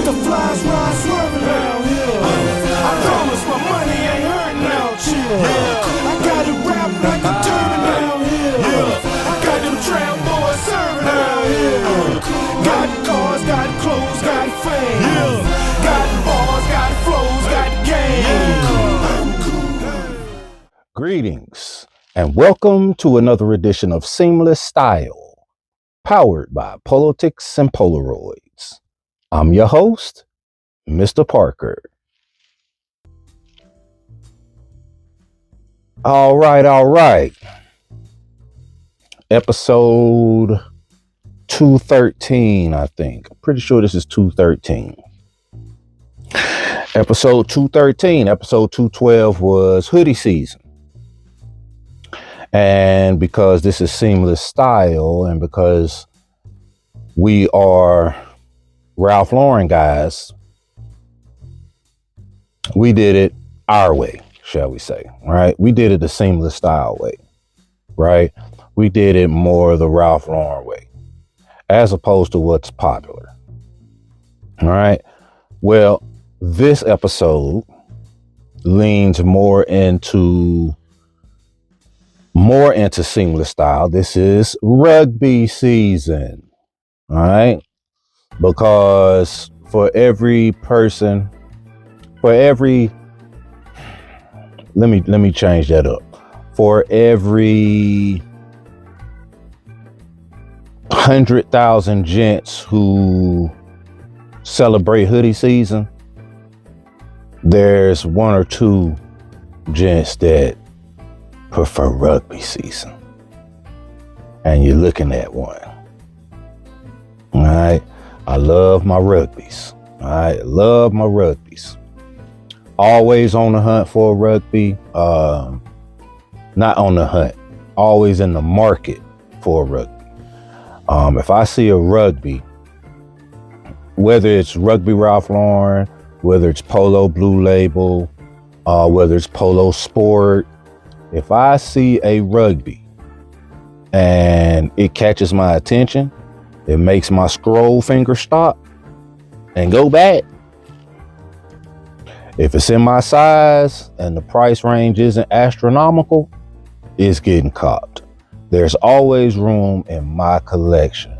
Got the flies ride swerving down here. I promise my money ain't hurting now, chill. I got it wrapped like a turban down here. I got them trap boys serving down here. Got cars, got clothes, got fame. Got bars, got flows, got game. Greetings and welcome to another edition of Seamless Style, powered by Politics and Polaroids. I'm your host, Mr. Parker. All right. Episode 213, I think. I'm pretty sure this is 213. Episode 213. Episode 212 was Hoodie season. And because this is Seamless Style and because we are Ralph Lauren guys, we did it our way, shall we say, right? We did it the Seamless Style way, right? We did it more the Ralph Lauren way, as opposed to what's popular, all right? Well, this episode leans more into Seamless Style. This is rugby season, all right? Because let me change that up. For every 100,000 gents who celebrate hoodie season, there's one or two gents that prefer rugby season. And you're looking at one. All right. I love my rugbies. I love my rugbies. Always on the hunt for a rugby. Not on the hunt. Always in the market for a rugby. If I see a rugby, whether it's Rugby Ralph Lauren, whether it's Polo Blue Label, whether it's Polo Sport, if I see a rugby and it catches my attention, it makes my scroll finger stop and go back. If it's in my size and the price range isn't astronomical, it's getting copped. There's always room in my collection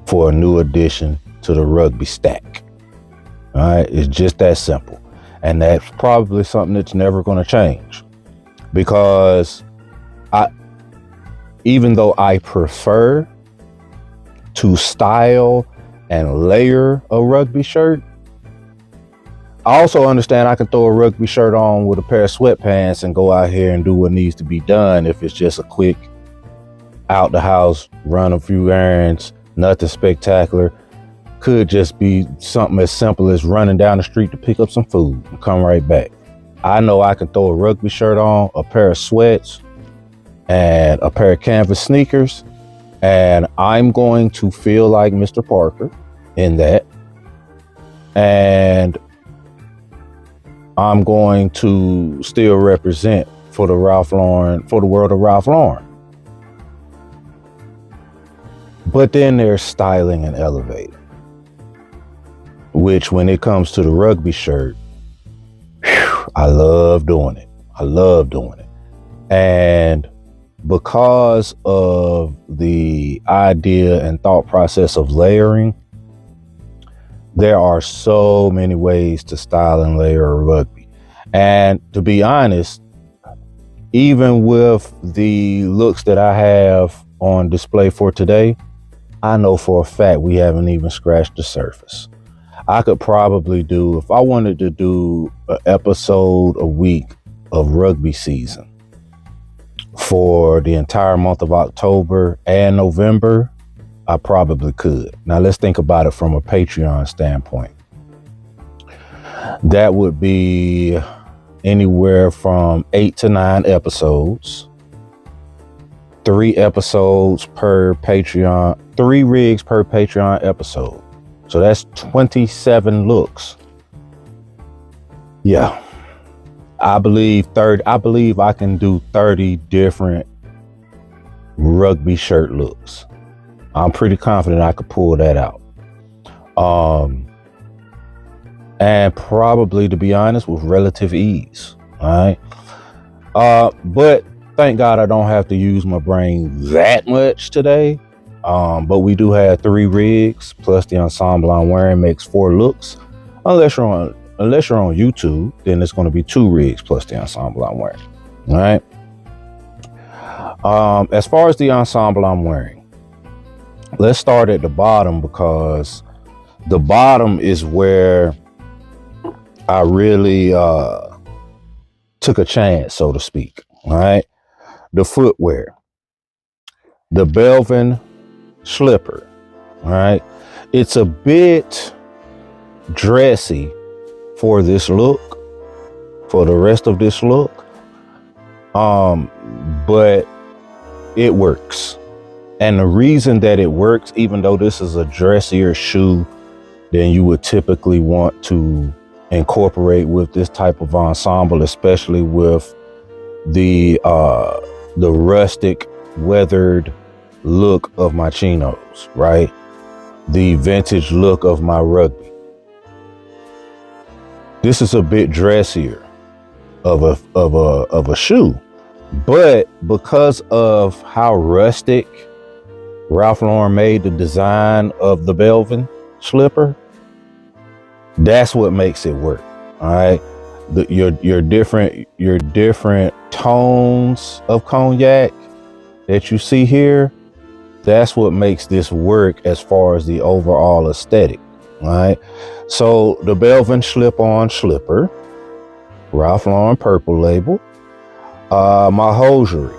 for a new addition to the rugby stack. All right, it's just that simple. And that's probably something that's never going to change, because even though I prefer to style and layer a rugby shirt, I also understand I can throw a rugby shirt on with a pair of sweatpants and go out here and do what needs to be done. If it's just a quick out the house, run a few errands, nothing spectacular. Could just be something as simple as running down the street to pick up some food and come right back. I know I can throw a rugby shirt on, a pair of sweats, and a pair of canvas sneakers, and I'm going to feel like Mr. Parker in that. And I'm going to still represent for the Ralph Lauren, for the world of Ralph Lauren. But then there's styling and elevating, which when it comes to the rugby shirt, I love doing it. And because of the idea and thought process of layering, there are so many ways to style and layer a rugby. And to be honest, even with the looks that I have on display for today, I know for a fact we haven't even scratched the surface. I could probably do, if I wanted to do an episode a week of rugby season for the entire month of October and November, I probably could. Now let's think about it from a Patreon standpoint. That would be anywhere from 8 to 9 episodes, 3 episodes per Patreon, 3 rigs per Patreon episode. So that's 27 looks. Yeah. I believe I can do 30 different rugby shirt looks. I'm pretty confident I could pull that out. and probably, to be honest, with relative ease. All right. But thank God I don't have to use my brain that much today. But we do have 3 rigs plus the ensemble I'm wearing makes 4 looks. Unless you're on YouTube, then it's going to be 2 rigs plus the ensemble I'm wearing. All right. As far as the ensemble I'm wearing, let's start at the bottom, because the bottom is where I really took a chance, so to speak. All right. The footwear, the Belvin slipper. All right. It's a bit dressy for this look, for the rest of this look. But it works. And the reason that it works, even though this is a dressier shoe than you would typically want to incorporate with this type of ensemble, especially with the rustic weathered look of my chinos, right? The vintage look of my rugby. This is a bit dressier of a shoe, but because of how rustic Ralph Lauren made the design of the Belvin slipper, that's what makes it work. All right. Your different tones of cognac that you see here, that's what makes this work as far as the overall aesthetic. All right. So the Belvin slip-on slipper, Ralph Lauren purple label. My hosiery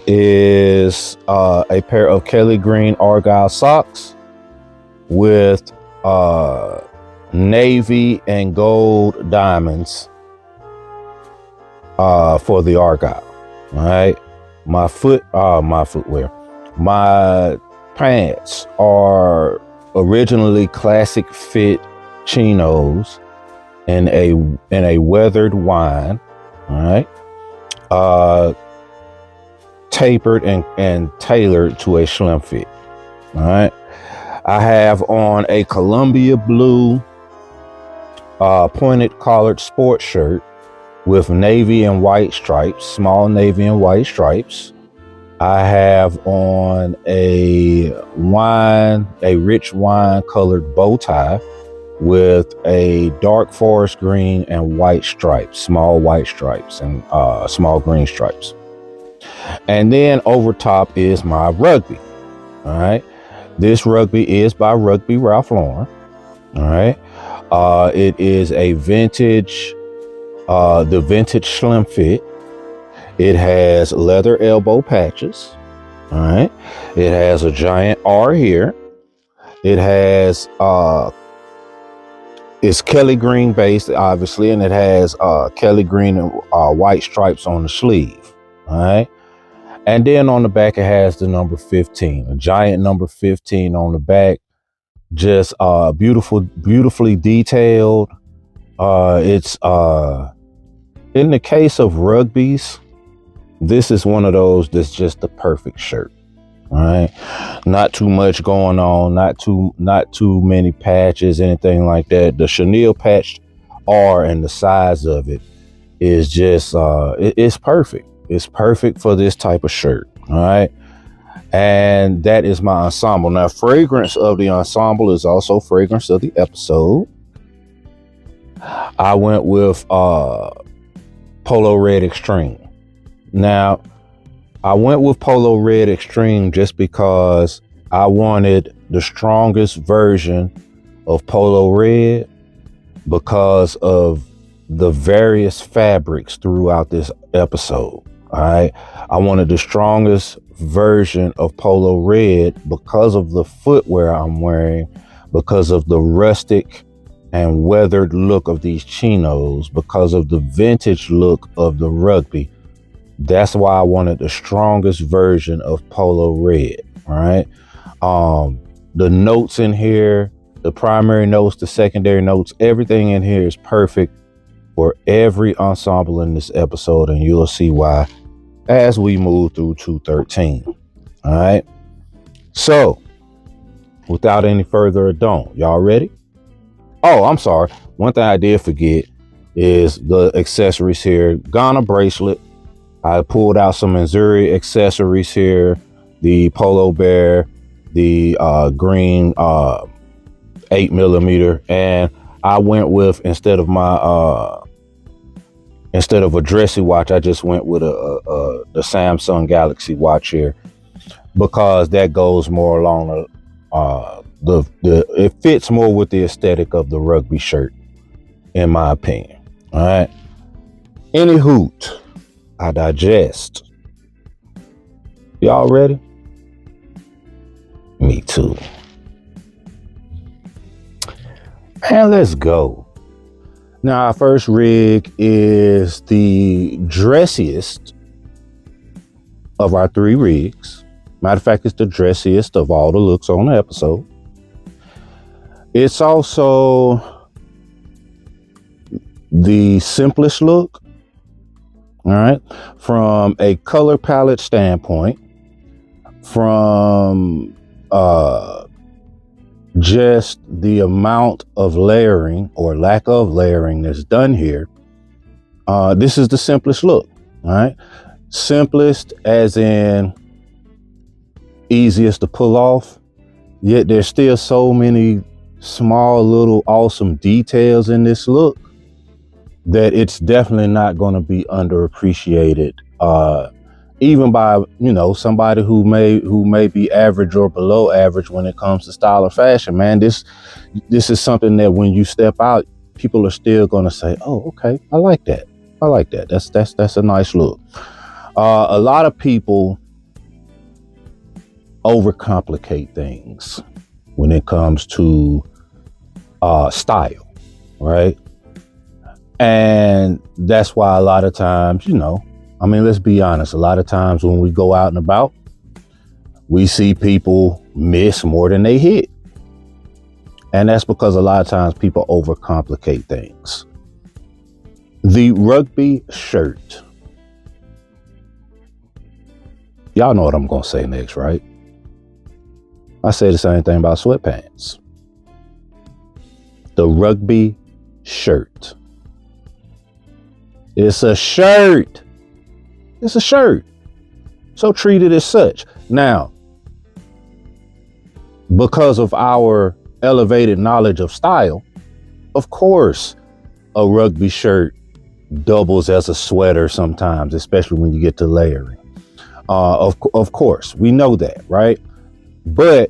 is a pair of Kelly Green Argyle socks with navy and gold diamonds for the Argyle. All right. My footwear. My pants are originally classic fit chinos in a weathered wine. All right. Tapered and tailored to a slim fit. All right. I have on a Columbia blue pointed collared sports shirt with navy and white stripes, small navy and white stripes. I have on a rich wine colored bow tie with a dark forest green and white stripes, small white stripes and small green stripes. And then over top is my rugby. All right. This rugby is by Rugby Ralph Lauren. All right. It is a vintage, the vintage slim fit. It has leather elbow patches. All right. It has a giant R here. It has, it's Kelly green based, obviously, and it has Kelly green and white stripes on the sleeve. All right. And then on the back, it has the number 15, a giant number 15 on the back. Just beautifully detailed. It's in the case of rugbies, this is one of those that's just the perfect shirt. All right. Not too much going on, not too many patches, anything like that. The chenille patched R and the size of it is just it's perfect. It's perfect for this type of shirt. All right. And that is my ensemble. Now, fragrance of the ensemble is also fragrance of the episode. I went with Polo Red Extreme. Now, I went with Polo Red Extreme just because I wanted the strongest version of Polo Red because of the various fabrics throughout this episode. All right. I wanted the strongest version of Polo Red because of the footwear I'm wearing, because of the rustic and weathered look of these chinos, because of the vintage look of the rugby. That's why I wanted the strongest version of Polo Red. All right. The notes in here, the primary notes, the secondary notes, everything in here is perfect for every ensemble in this episode. And you'll see why as we move through 213. All right. So without any further ado, y'all ready? Oh, I'm sorry. One thing I did forget is the accessories here. Ghana bracelet. I pulled out some Missouri accessories here. The polo bear, the green 8mm, and I went with instead of a dressy watch, I just went with the Samsung Galaxy watch here because that goes more along it fits more with the aesthetic of the rugby shirt, in my opinion. All right. Any hoot, I digest. Y'all ready? Me too. And let's go. Now, our first rig is the dressiest of our 3 rigs. Matter of fact, it's the dressiest of all the looks on the episode. It's also the simplest look, all right, from a color palette standpoint, from just the amount of layering or lack of layering that's done here. This is the simplest look, all right? Simplest as in easiest to pull off, yet there's still so many small little awesome details in this look that it's definitely not going to be underappreciated, even by somebody who may be average or below average when it comes to style or fashion. Man, this is something that when you step out, people are still going to say, oh, okay, I like that. That's a nice look. A lot of people overcomplicate things when it comes to style, right? And that's why a lot of times, let's be honest, a lot of times when we go out and about, we see people miss more than they hit. And that's because a lot of times people overcomplicate things. The rugby shirt. Y'all know what I'm going to say next, right? I say the same thing about sweatpants. The rugby shirt. It's a shirt. It's a shirt. So treat it as such. Now, because of our elevated knowledge of style, of course, a rugby shirt doubles as a sweater sometimes, especially when you get to layering. Of course, we know that, right? But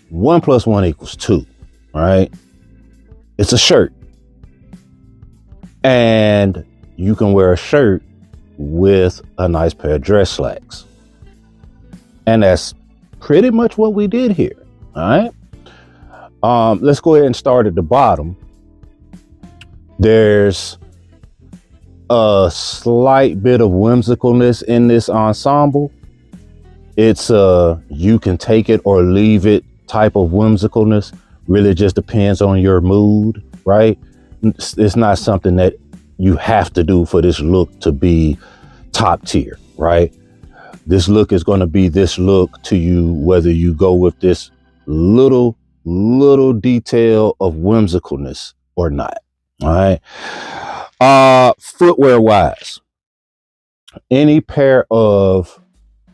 1 + 1 = 2, right? It's a shirt. And you can wear a shirt with a nice pair of dress slacks. And that's pretty much what we did here, all right? Let's go ahead and start at the bottom. There's a slight bit of whimsicalness in this ensemble. It's you can take it or leave it type of whimsicalness. Really just depends on your mood, right? It's not something that you have to do for this look to be top tier, right? This look is going to be this look to you, whether you go with this little detail of whimsicalness or not. All right. Footwear wise, any pair of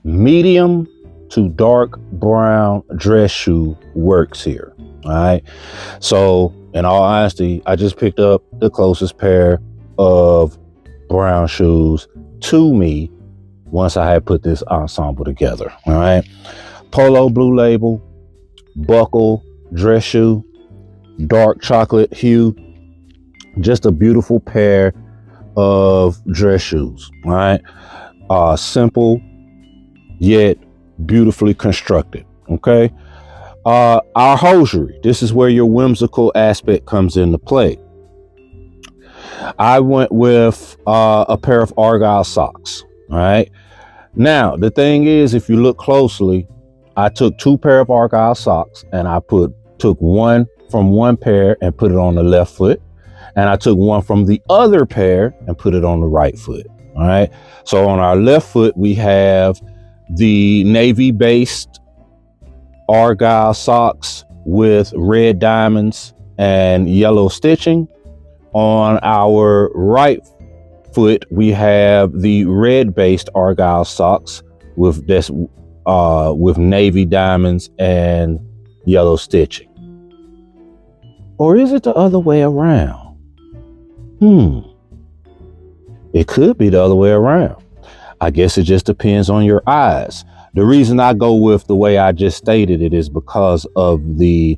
medium to dark brown dress shoe works here. All right. So in all honesty, I just picked up the closest pair of brown shoes to me once I had put this ensemble together. All right. Polo Blue Label, buckle dress shoe, dark chocolate hue. Just a beautiful pair of dress shoes. All right. Simple yet beautifully constructed. Okay. Our hosiery. This is where your whimsical aspect comes into play. I went with a pair of Argyle socks. All right. Now, the thing is, if you look closely, I took 2 pair of Argyle socks and I took one from one pair and put it on the left foot. And I took one from the other pair and put it on the right foot. All right. So on our left foot, we have the navy based Argyle socks with red diamonds and yellow stitching. On our right foot, we have the red based Argyle socks with this with navy diamonds and yellow stitching. Or is it the other way around? It could be the other way around. I guess it just depends on your eyes. The reason I go with the way I just stated it is because of the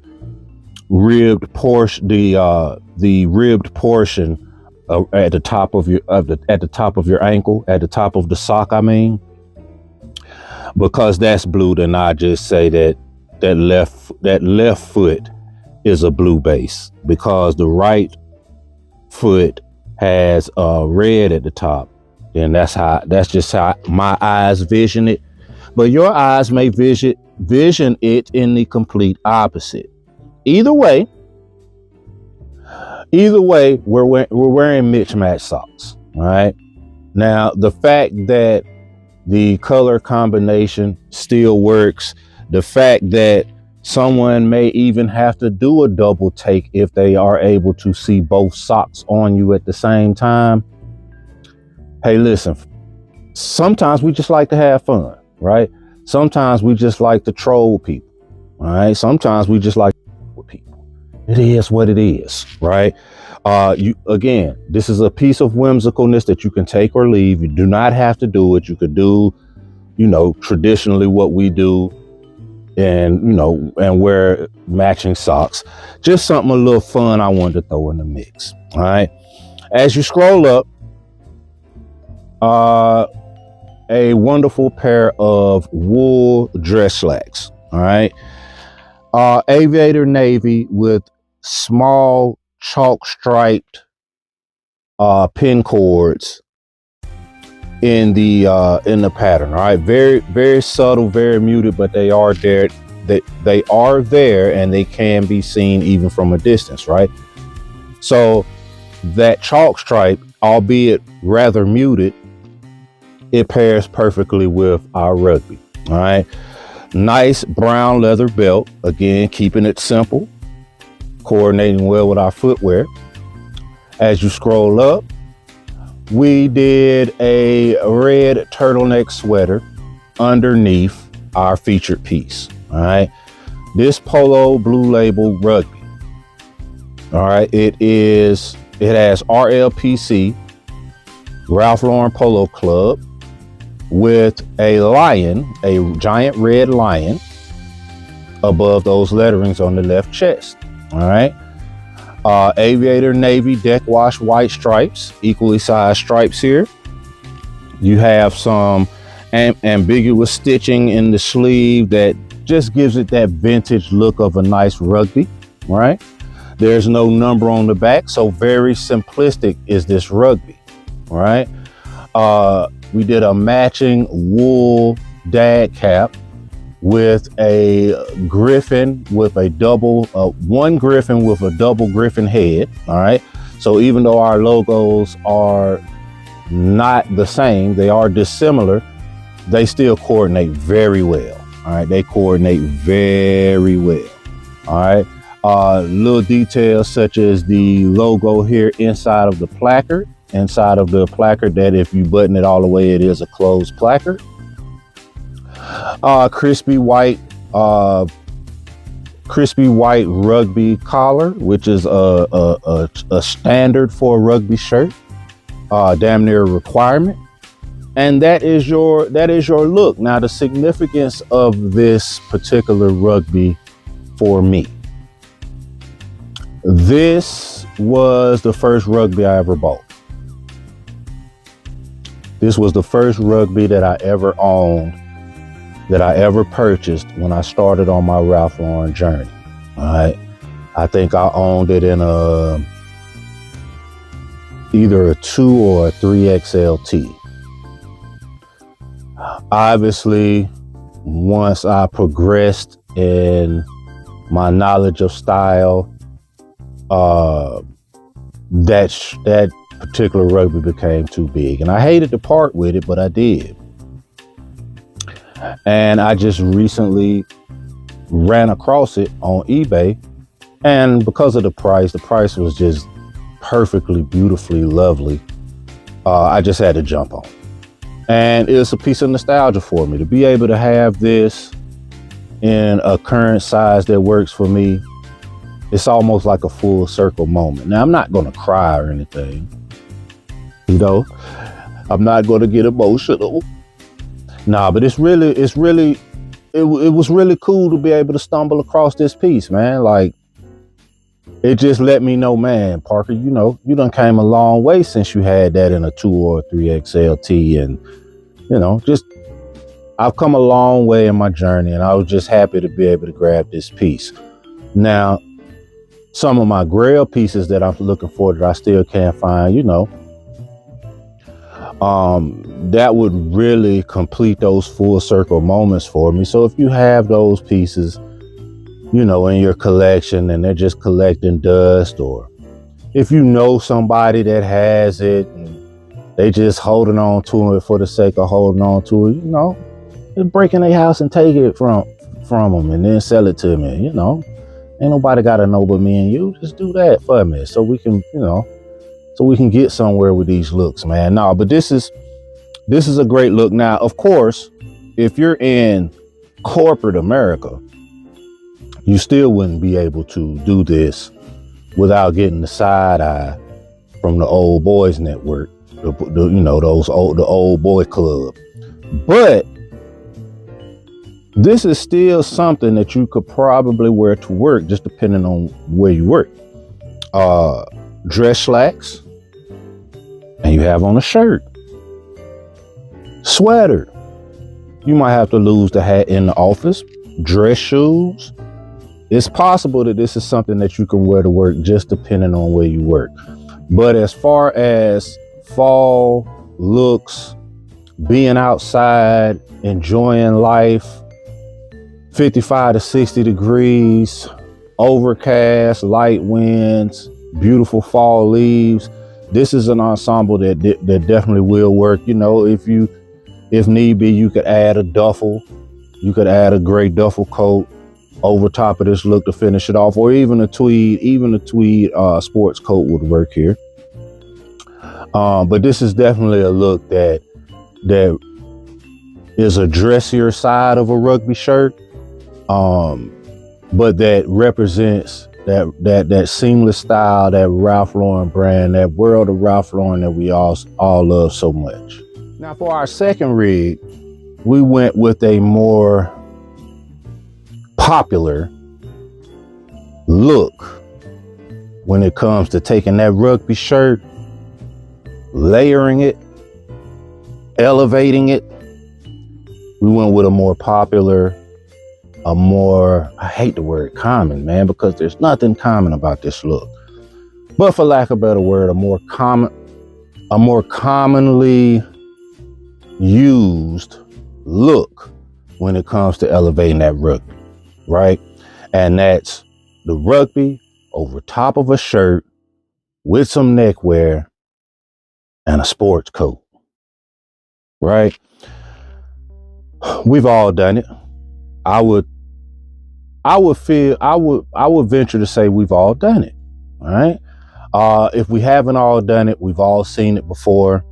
ribbed portion, the ribbed portion at the top of your at the top of your ankle, at the top of the sock. I mean, because that's blue, then I just say that left foot is a blue base, because the right foot has red at the top. And that's just how my eyes vision it. But your eyes may vision it in the complete opposite. Either way, we're wearing mismatched socks. All right. Now, the fact that the color combination still works, the fact that someone may even have to do a double take if they are able to see both socks on you at the same time. Hey, listen, sometimes we just like to have fun, right? Sometimes we just like to troll people, all right? Sometimes we just like to with people. It is what it is, right? Again, this is a piece of whimsicalness that you can take or leave. You do not have to do it. You could do, traditionally what we do, and wear matching socks. Just something a little fun I wanted to throw in the mix. All right. As you scroll up, a wonderful pair of wool dress slacks. All right. Aviator navy with small chalk striped pin cords in the pattern. All right, very, very subtle, very muted, but they are there. They are there, and they can be seen even from a distance, right? So that chalk stripe, albeit rather muted, it pairs perfectly with our rugby. All right, nice brown leather belt, again keeping it simple, coordinating well with our footwear. As you scroll up, we did a red turtleneck sweater underneath our featured piece. All right, this Polo Blue Label rugby. All right, it has RLPC, Ralph Lauren Polo Club, with a lion, a giant red lion, above those letterings on the left chest. All right. Aviator navy deck wash white stripes, equally sized stripes here. You have some ambiguous stitching in the sleeve that just gives it that vintage look of a nice rugby, right? There's no number on the back, so very simplistic is this rugby, right? We did a matching wool dad cap with a griffin with a double, one griffin with a double griffin head. All right. So even though our logos are not the same, they are dissimilar, they still coordinate very well. All right. They coordinate very well. All right. Little details such as the logo here inside of the placard, that if you button it all the way, it is a closed placard. Crispy white rugby collar, which is a standard for a rugby shirt, damn near a requirement. And that is your look. Now, the significance of this particular rugby for me, this was the first rugby I ever bought. This was the first rugby that I ever owned, that I ever purchased when I started on my Ralph Lauren journey. All right. I think I owned it in either a 2 or a 3XLT. Obviously, once I progressed in my knowledge of style, that particular rugby became too big, and I hated to part with it, but I did. And I just recently ran across it on eBay And because of the price was just perfectly, beautifully lovely. I just had to jump on. And it's a piece of nostalgia for me to be able to have this in a current size that works for me. It's almost like a full circle moment. Now, I'm not going to cry or anything. You know, I'm not going to get emotional. Nah, but it was really cool to be able to stumble across this piece, man. Like, it just let me know, man, Parker, you know, you done came a long way since you had that in a 2 or 3XLT. And, you know, just, I've come a long way in my journey, and I was just happy to be able to grab this piece. Now, some of my grail pieces that I'm looking for that I still can't find, you know, that would really complete those full circle moments for me. So if you have those pieces, you know, in your collection and they're just collecting dust, or if you know somebody that has it and they just holding on to it for the sake of holding on to it, you know, just break in their house and take it from them and then sell it to me. You know, ain't nobody got to know but me and you. Just do that for me so we can, you know, so we can get somewhere with these looks, man. No, but this is a great look. Now, of course, if you're in corporate America, you still wouldn't be able to do this without getting the side eye from the old boys network, you know, the old boy club. But this is still something that you could probably wear to work, just depending on where you work. Dress slacks, and you have on a shirt. Sweater. You might have to lose the hat in the office. Dress shoes. It's possible that this is something that you can wear to work, just depending on where you work. But as far as fall looks, being outside, enjoying life, 55 to 60 degrees, overcast, light winds, beautiful fall leaves. This is an ensemble that definitely will work. You know, if need be, you could add a duffel. You could add a gray duffel coat over top of this look to finish it off, or even a tweed sports coat would work here. But this is definitely a look that is a dressier side of a rugby shirt, but that represents that seamless style, that Ralph Lauren brand, that world of Ralph Lauren that we all love so much. Now, for our second rig, we went with a more popular look when it comes to taking that rugby shirt, layering it, elevating it. We went with a more popular, I hate the word common, man, because there's nothing common about this look. But for lack of a better word, a more commonly used look when it comes to elevating that rugby, right? And that's the rugby over top of a shirt with some neckwear and a sports coat, right? We've all done it. I would venture to say we've all done it. All right. If we haven't all done it, we've all seen it before.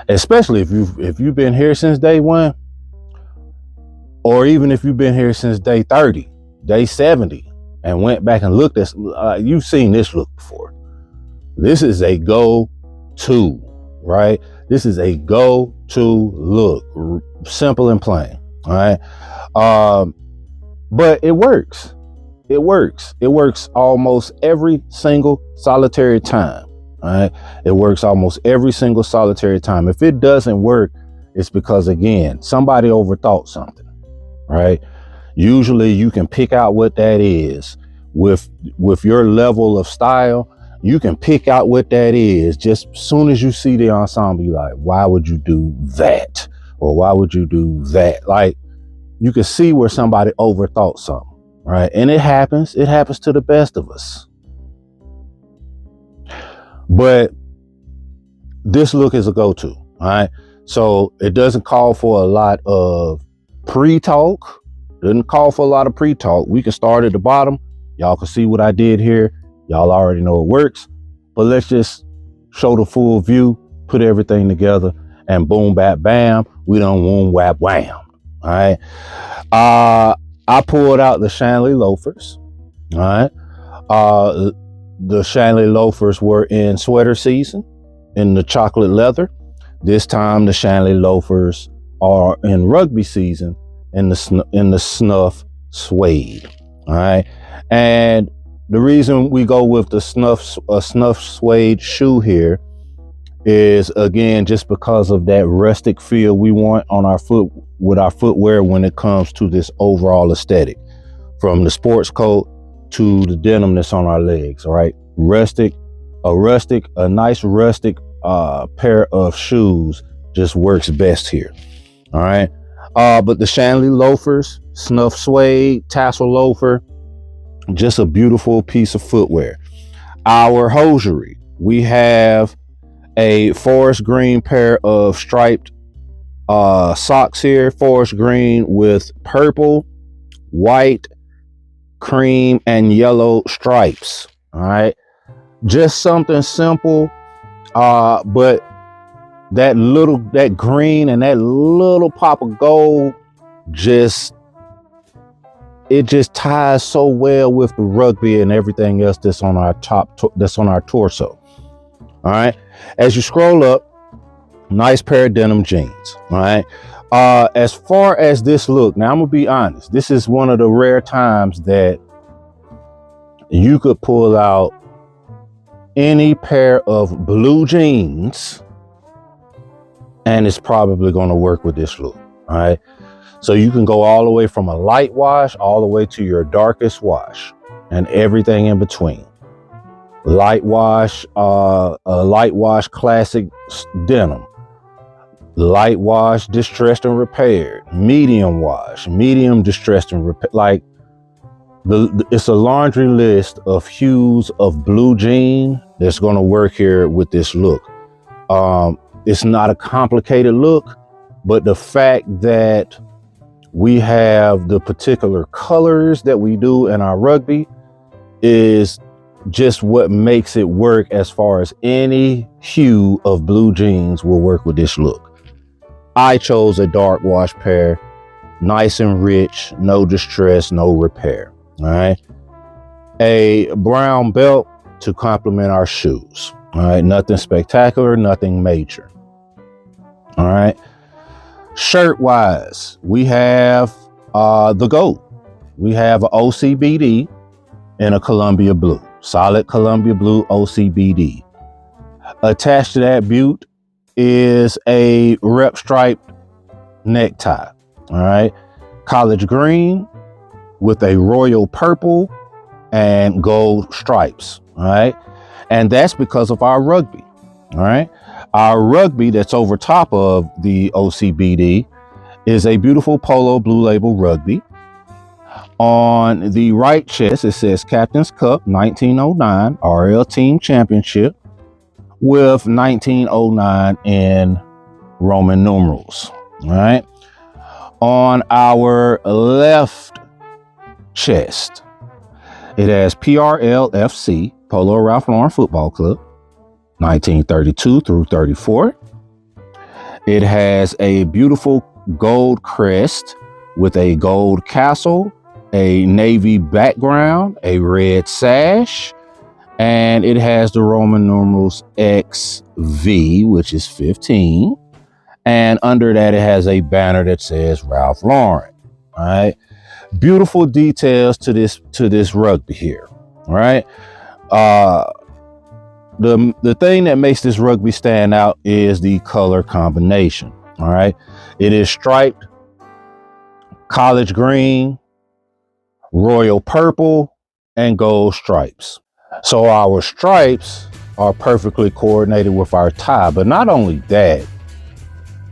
Especially if you've been here since day one, or even if you've been here since day 30, day 70, and went back and looked at, you've seen this look before. This is a go-to, right? This is a go-to look, simple and plain. All right. But it works. It works almost every single solitary time. All right. It works almost every single solitary time. If it doesn't work, it's because, again, somebody overthought something, right? Usually you can pick out what that is with your level of style. You can pick out what that is just as soon as you see the ensemble. You're like, why would you do that? Or why would you do that? Like, you can see where somebody overthought something, right? And it happens to the best of us. But this look is a go-to, all right? So it doesn't call for a lot of pre-talk. We can start at the bottom Y'all can see what I did here. Y'all already know it works, but let's just show the full view, put everything together, and boom, bap, bam, we done woom, whap, wham. All right. I pulled out the Shanley loafers. All right. The Shanley loafers were in sweater season, in the chocolate leather. This time the Shanley loafers are in rugby season, in the snuff suede. All right. And the reason we go with the snuff suede shoe here is, again, just because of that rustic feel we want on our foot with our footwear when it comes to this overall aesthetic, from the sports coat to the denim that's on our legs. All right. A nice rustic pair of shoes just works best here. All right. But the Shanley loafers, snuff suede, tassel loafer, just a beautiful piece of footwear. Our hosiery, we have a forest green pair of striped socks here, forest green with purple, white, cream, and yellow stripes. All right. Just something simple, but that green and that little pop of gold it just ties so well with the rugby and everything else that's on our that's on our torso. All right. As you scroll up, nice pair of denim jeans. All right. As far as this look, now I'm gonna be honest, this is one of the rare times that you could pull out any pair of blue jeans and it's probably going to work with this look. All right. So you can go all the way from a light wash all the way to your darkest wash and everything in between. Light wash, classic denim. Light wash, distressed and repaired. Medium wash, medium distressed and repaired. Like it's a laundry list of hues of blue jean that's going to work here with this look. It's not a complicated look, but the fact that we have the particular colors that we do in our rugby is just what makes it work. As far as any hue of blue jeans will work with this look. I chose a dark wash pair, nice and rich, no distress, no repair. All right. A brown belt to complement our shoes. All right. Nothing spectacular, nothing major. All right. Shirt wise, we have the GOAT. We have an OCBD in a Columbia blue, solid Columbia blue OCBD. Attached to that butte is a rep striped necktie. All right. College green with a royal purple and gold stripes. All right. And that's because of our rugby. All right. Our rugby that's over top of the OCBD is a beautiful polo blue label rugby. On the right chest, it says Captain's Cup 1909 RL Team Championship with 1909 in Roman numerals. All right. On our left chest, it has PRLFC, Polo Ralph Lauren Football Club, 1932 through 34. It has a beautiful gold crest with a gold castle, a navy background, a red sash, and it has the Roman numerals XV, which is 15. And under that, it has a banner that says Ralph Lauren. All right. Beautiful details to this rugby here. All right. The thing that makes this rugby stand out is the color combination. All right. It is striped, college green, royal purple, and gold stripes. So our stripes are perfectly coordinated with our tie. But not only that,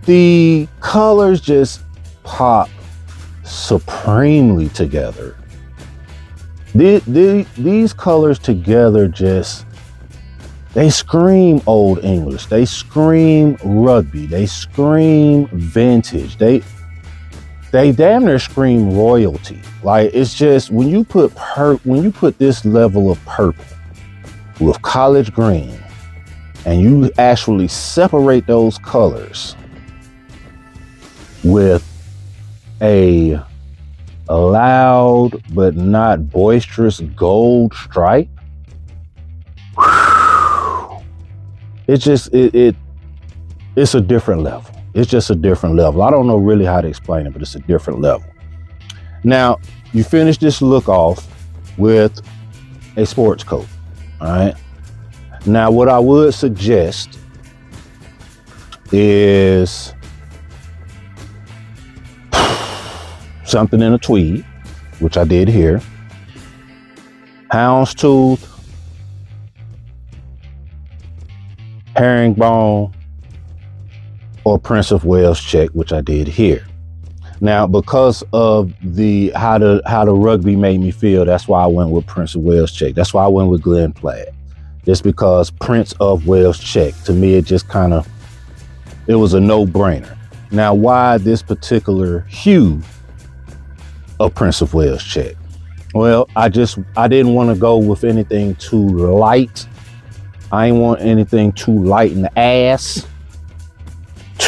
the colors just pop supremely together. These colors together they scream Old English. They scream rugby. They scream vintage. they damn near scream royalty. Like, it's just, when you put this level of purple with collard green, and you actually separate those colors with a loud but not boisterous gold stripe, it's a different level. It's just a different level. I don't know really how to explain it, but it's a different level. Now, you finish this look off with a sports coat, all right? Now, what I would suggest is something in a tweed, which I did here, houndstooth, herringbone, or Prince of Wales check, which I did here. Now, because of how the rugby made me feel, that's why I went with Prince of Wales check. That's why I went with Glen Plaid. Just because Prince of Wales check, to me, it was a no-brainer. Now, why this particular hue of Prince of Wales check? Well, I didn't want to go with anything too light. I didn't want anything too light in the ass.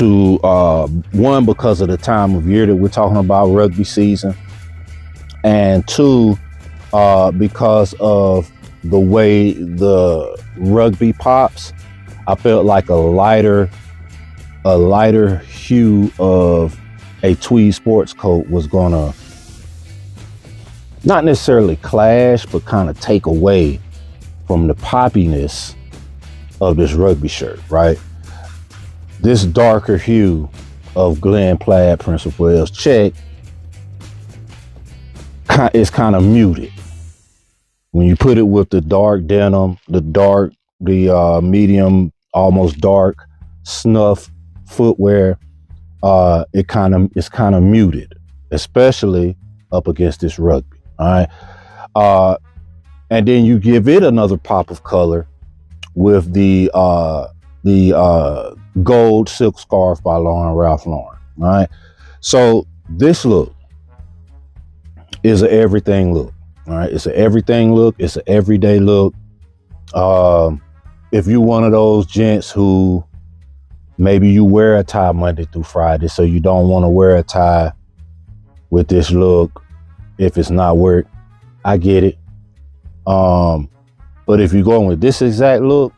One, because of the time of year that we're talking about, rugby season, and two, because of the way the rugby pops. I felt like a lighter hue of a tweed sports coat was gonna not necessarily clash, but kind of take away from the poppiness of this rugby shirt, right? This darker hue of Glen Plaid Prince of Wales check is kind of muted. When you put it with the dark denim, the medium, almost dark snuff footwear, it's kind of muted, especially up against this rugby. All right, and then you give it another pop of color with the gold silk scarf by Ralph Lauren. All right, so this look is an everything look. All right, it's an everything look. It's an everyday look. If you're one of those gents who maybe you wear a tie Monday through Friday, so you don't want to wear a tie with this look if it's not work, I get it. But if you're going with this exact look,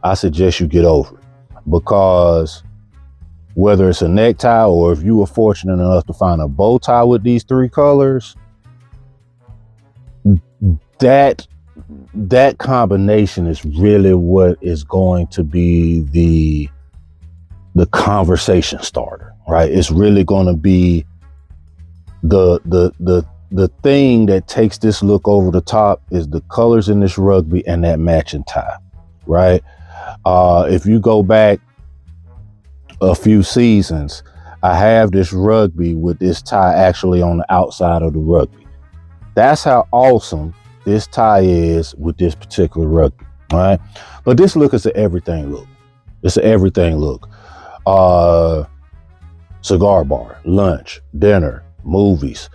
I suggest you get over it, because whether it's a necktie or if you were fortunate enough to find a bow tie with these three colors, that combination is really what is going to be the conversation starter, right? It's really going to be the thing that takes this look over the top is the colors in this rugby and that matching tie, right? If you go back a few seasons, I have this rugby with this tie actually on the outside of the rugby. That's how awesome this tie is with this particular rugby, all right? But this look is an everything look. It's an everything look. Cigar bar, lunch, dinner, movies,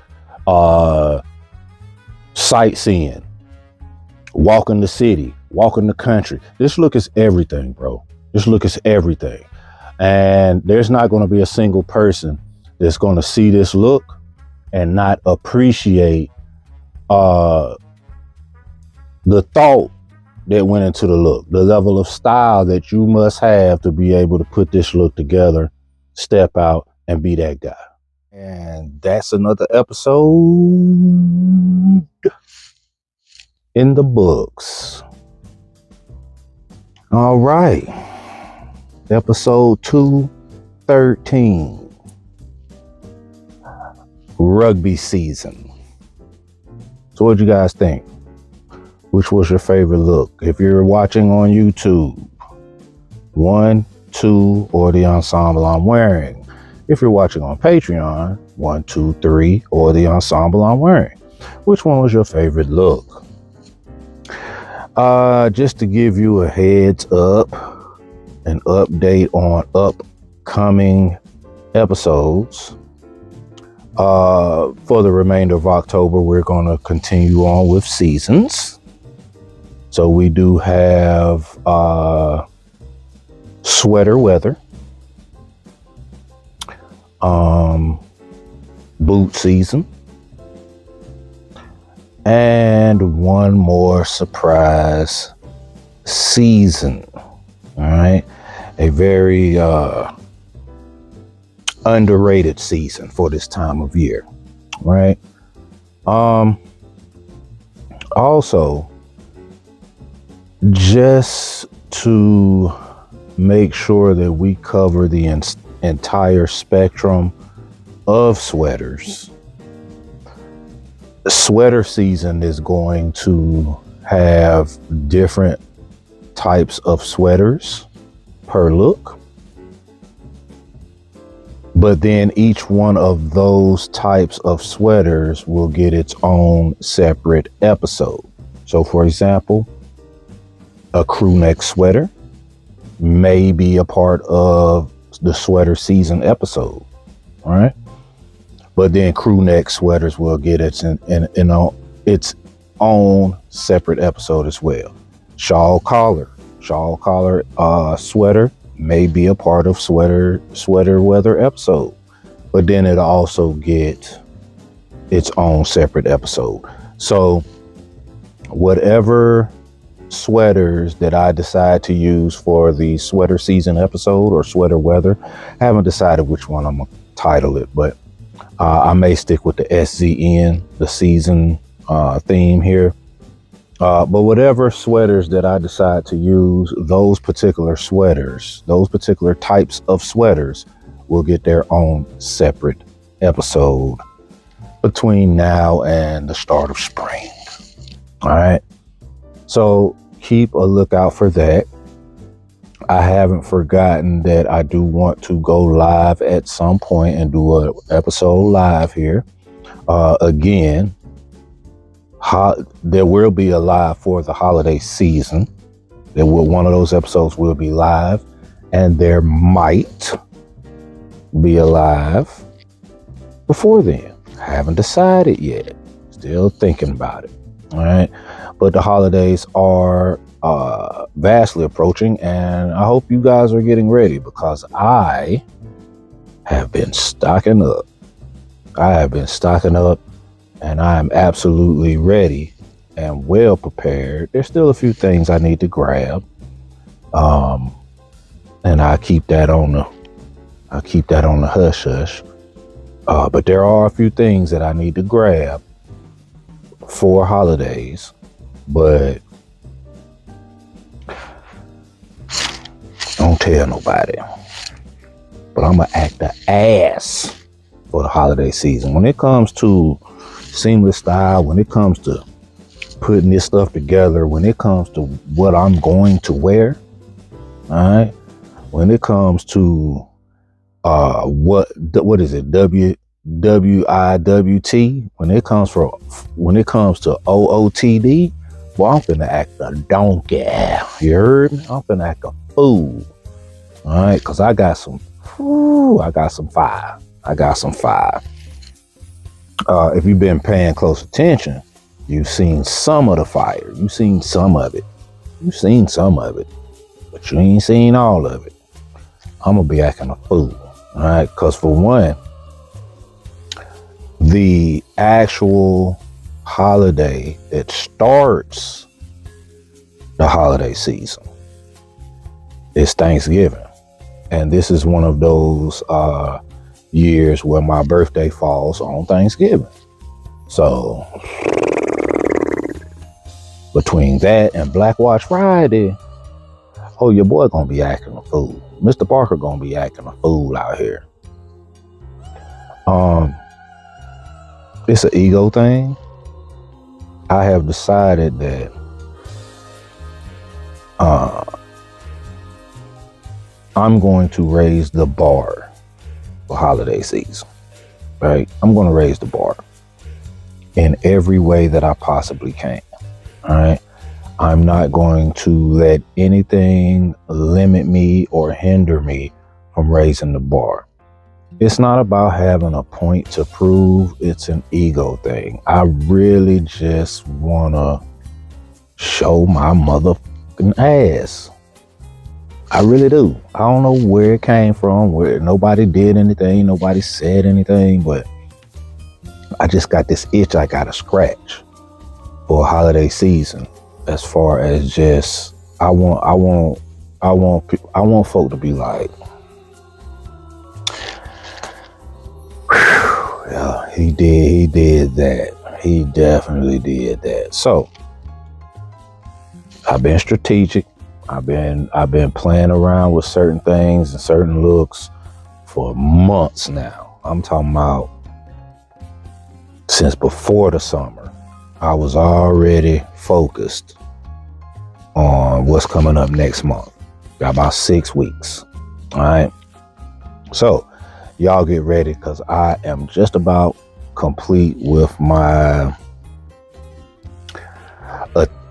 sightseeing, walking the city, walking the country. This look is everything, bro. This look is everything. And there's not going to be a single person that's going to see this look and not appreciate the thought that went into the look, the level of style that you must have to be able to put this look together, step out, and be that guy. And that's another episode in the books. All right. Episode 213. Rugby season. So what'd you guys think? Which was your favorite look? If you're watching on YouTube, 1, 2, or the ensemble I'm wearing. If you're watching on Patreon, 1, 2, 3, or the ensemble I'm wearing. Which one was your favorite look? Just to give you a heads up, an update on upcoming episodes. For the remainder of October, we're going to continue on with seasons. So we do have sweater weather, boot season, and one more surprise season. All right, a very underrated season for this time of year, right? Also, just to make sure that we cover the entire spectrum of sweaters, sweater season is going to have different types of sweaters per look. But then each one of those types of sweaters will get its own separate episode. So for example, a crew neck sweater may be a part of the sweater season episode, right? But then crew neck sweaters will get its own separate episode as well. Shawl collar sweater may be a part of sweater weather episode, but then it'll also get its own separate episode. So whatever sweaters that I decide to use for the sweater season episode or sweater weather, I haven't decided which one I'm gonna title it, but I may stick with the SZN, the season theme here. But whatever sweaters that I decide to use, those particular types of sweaters will get their own separate episode between now and the start of spring. All right. So keep a lookout for that. I haven't forgotten that I do want to go live at some point and do an episode live here. Again, there will be a live for the holiday season. One of those episodes will be live, and there might be a live before then. I haven't decided yet. Still thinking about it. All right. But the holidays are vastly approaching, and I hope you guys are getting ready, because I have been stocking up. And I am absolutely ready and well prepared. There's still a few things I need to grab. And I keep that on the hush hush. But there are a few things that I need to grab for holidays, but don't tell nobody. But I'm gonna act the ass for the holiday season. When it comes to seamless style, when it comes to putting this stuff together, when it comes to what I'm going to wear, all right, when it comes to what is it, WIWT, when it comes to OOTD, well, I'm finna act a donkey. You heard me? I'm finna act a fool. All right, because I got some fire. If you've been paying close attention, you've seen some of the fire. You've seen some of it, but you ain't seen all of it. I'm gonna be acting a fool, all right? Because for one, the actual holiday that starts the holiday season is Thanksgiving, and this is one of those years where my birthday falls on Thanksgiving. So between that and Black Watch Friday, oh, your boy gonna be acting a fool. Mr. Parker gonna be acting a fool out here. It's an ego thing. I have decided that I'm going to raise the bar for holiday season, right? I'm going to raise the bar in every way that I possibly can, all right? I'm not going to let anything limit me or hinder me from raising the bar. It's not about having a point to prove. It's an ego thing. I really just want to show my motherfucking ass. I really do. I don't know where it came from, where nobody did anything, nobody said anything, but I just got this itch I gotta scratch for a holiday season. As far as just, I want folk to be like, yeah, he did that. He definitely did that. So I've been strategic. I've been playing around with certain things and certain looks for months now. I'm talking about since before the summer. I was already focused on what's coming up next month. Got about 6 weeks. All right. So y'all get ready, because I am just about complete with my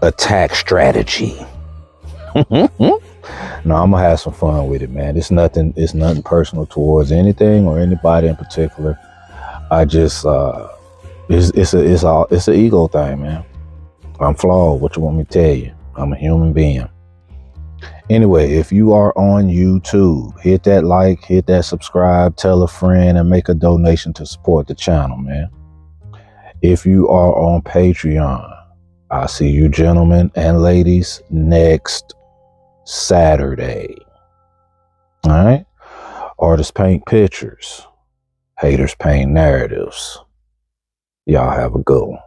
attack strategy. No, I'm gonna have some fun with it, man. It's nothing personal towards anything or anybody in particular. I just it's an ego thing, man. I'm flawed. What you want me to tell you? I'm a human being. Anyway, if you are on YouTube, hit that like, hit that subscribe, tell a friend, and make a donation to support the channel, man. If you are on Patreon, I'll see you gentlemen and ladies next Saturday. All right? Artists paint pictures. Haters paint narratives. Y'all have a good one.